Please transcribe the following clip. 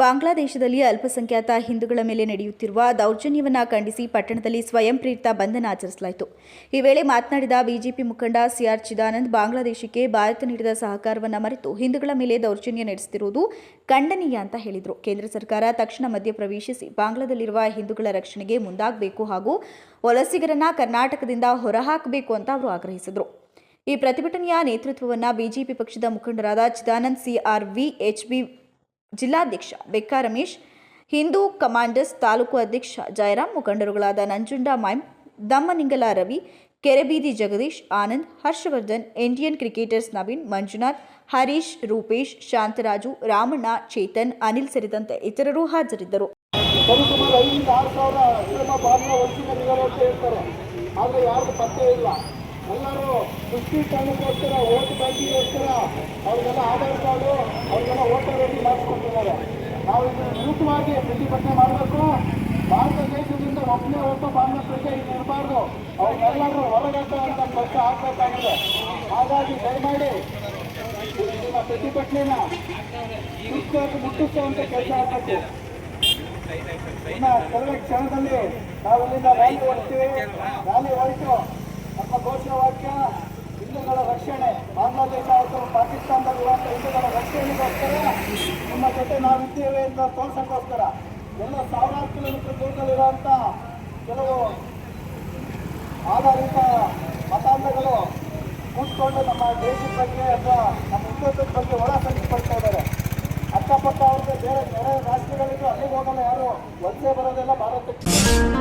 ಬಾಂಗ್ಲಾದೇಶದಲ್ಲಿ ಅಲ್ಪಸಂಖ್ಯಾತ ಹಿಂದೂಗಳ ಮೇಲೆ ನಡೆಯುತ್ತಿರುವ ದೌರ್ಜನ್ಯವನ್ನು ಖಂಡಿಸಿ ಪಟ್ಟಣದಲ್ಲಿ ಸ್ವಯಂ ಪ್ರೇರಿತ ಬಂಧನ ಆಚರಿಸಲಾಯಿತು. ಈ ವೇಳೆ ಮಾತನಾಡಿದ ಬಿಜೆಪಿ ಮುಖಂಡ ಸಿಆರ್ ಚಿದಾನಂದ್, ಬಾಂಗ್ಲಾದೇಶಕ್ಕೆ ಭಾರತ ನೀಡಿದ ಸಹಕಾರವನ್ನು ಮರೆತು ಹಿಂದೂಗಳ ಮೇಲೆ ದೌರ್ಜನ್ಯ ನಡೆಸುತ್ತಿರುವುದು ಖಂಡನೀಯ ಅಂತ ಹೇಳಿದರು. ಕೇಂದ್ರ ಸರ್ಕಾರ ತಕ್ಷಣ ಮಧ್ಯಪ್ರವೇಶಿಸಿ ಬಾಂಗ್ಲಾದಲ್ಲಿರುವ ಹಿಂದೂಗಳ ರಕ್ಷಣೆಗೆ ಮುಂದಾಗಬೇಕು ಹಾಗೂ ವಲಸಿಗರನ್ನ ಕರ್ನಾಟಕದಿಂದ ಹೊರಹಾಕಬೇಕು ಅಂತ ಅವರು ಆಗ್ರಹಿಸಿದರು. ಈ ಪ್ರತಿಭಟನೆಯ ನೇತೃತ್ವವನ್ನು ಬಿಜೆಪಿ ಪಕ್ಷದ ಮುಖಂಡರಾದ ಚಿದಾನಂದ್, ಸಿಆರ್ವಿ, ಎಚ್ಬಿ ಜಿಲ್ಲಾಧ್ಯಕ್ಷ ಬೆಕ್ಕ ರಮೇಶ್, ಹಿಂದೂ ಕಮಾಂಡರ್ಸ್ ತಾಲೂಕು ಅಧ್ಯಕ್ಷ ಜಯರಾಮ್, ಮುಖಂಡರುಗಳಾದ ನಂಜುಂಡ ಮೈಮ್, ದಮ್ಮನಿಂಗಲ ರವಿ, ಕೆರೆಬೀದಿ ಜಗದೀಶ್, ಆನಂದ್, ಹರ್ಷವರ್ಧನ್, ಇಂಡಿಯನ್ ಕ್ರಿಕೆಟರ್ಸ್ ನವೀನ್, ಮಂಜುನಾಥ್, ಹರೀಶ್, ರೂಪೇಶ್, ಶಾಂತರಾಜು, ರಾಮಣ್ಣ, ಚೇತನ್, ಅನಿಲ್ ಸೇರಿದಂತೆ ಇತರರು ಹಾಜರಿದ್ದರು. ಎಲ್ಲರೂ ತುಷ್ಟೀಕರಣಕ್ಕೋಸ್ಕರ ಓಟ್ ಬ್ಯಾಂಕಿಗೋಸ್ಕರ ಅವ್ರಿಗೆಲ್ಲ ಆಧಾರ್ ಕಾರ್ಡು ಅವ್ರಿಗೆಲ್ಲ ವೋಟರ್ ಐ ಡಿ ಮಾಡಿಸ್ಕೊಟ್ಟಿದ್ದಾರೆ. ನಾವು ಇದನ್ನು ವಿರುದ್ಧವಾಗಿ ಪ್ರತಿಭಟನೆ ಮಾಡಬೇಕು. ಭಾರತ ದೇಶದಿಂದ ಒಬ್ಬನೇ ಒಬ್ಬ ಬಾಂಗ್ಲಾದೇಶ ಇಲ್ಲಿ ಇರಬಾರ್ದು, ಅವ್ರಿಗೆಲ್ಲರೂ ಹೊರಗಾಕುವಂಥ ಕೆಲಸ ಆಗಬೇಕಾಗಿದೆ. ಹಾಗಾಗಿ ದಯಮಾಡಿ ನಿಮ್ಮ ಪ್ರತಿಭಟನೆನ ಮುಟ್ಟಿಸುವಂಥ ಕೆಲಸ ಆಗಬೇಕು. ಇನ್ನು ಕೆಲವೇ ಕ್ಷಣದಲ್ಲಿ ನಾವು ಇಲ್ಲಿಂದ ರ್ಯಾಲಿ ಹೊರಡ್ತೀವಿ. ರ್ಯಾಲಿ ಹೊರಟು ನಮ್ಮ ಘೋಷವಾಕ್ಯ ಹಿಂದೂಗಳ ರಕ್ಷಣೆ, ಬಾಂಗ್ಲಾದೇಶ ಅಥವಾ ಪಾಕಿಸ್ತಾನದಲ್ಲಿರುವಂಥ ಹಿಂದೂಗಳ ರಕ್ಷಣೆಗೋಸ್ಕರ ನಿಮ್ಮ ಜೊತೆ ನಾವಿದ್ದೇವೆ ಅಂತ ತೋರ್ಸೋಕ್ಕೋಸ್ಕರ ಎಲ್ಲ ಸಾವಿರಾರು ಕಿಲೋಮೀಟರ್ ದೂರದಲ್ಲಿರುವಂಥ ಕೆಲವು ಆಧಾರಿತ ಮತಾಂಧಗಳು ಕೂತ್ಕೊಂಡು ನಮ್ಮ ದೇಶದ ಬಗ್ಗೆ ಅಥವಾ ನಮ್ಮ ಹಿಂದುತ್ವದ ಬಗ್ಗೆ ಒಳ ಸಂಖ್ಯೆ ಇದ್ದಾರೆ. ಅಕ್ಕಪಕ್ಕ ಅವ್ರಿಗೆ ಬೇರೆ ಬೇರೆ ರಾಷ್ಟ್ರಗಳಿಗೂ ಅಲ್ಲಿಗೆ ಹೋಗಲ್ಲ, ಯಾರು ವಲಸೆ ಬರೋದೆಲ್ಲ ಭಾರತಕ್ಕೆ.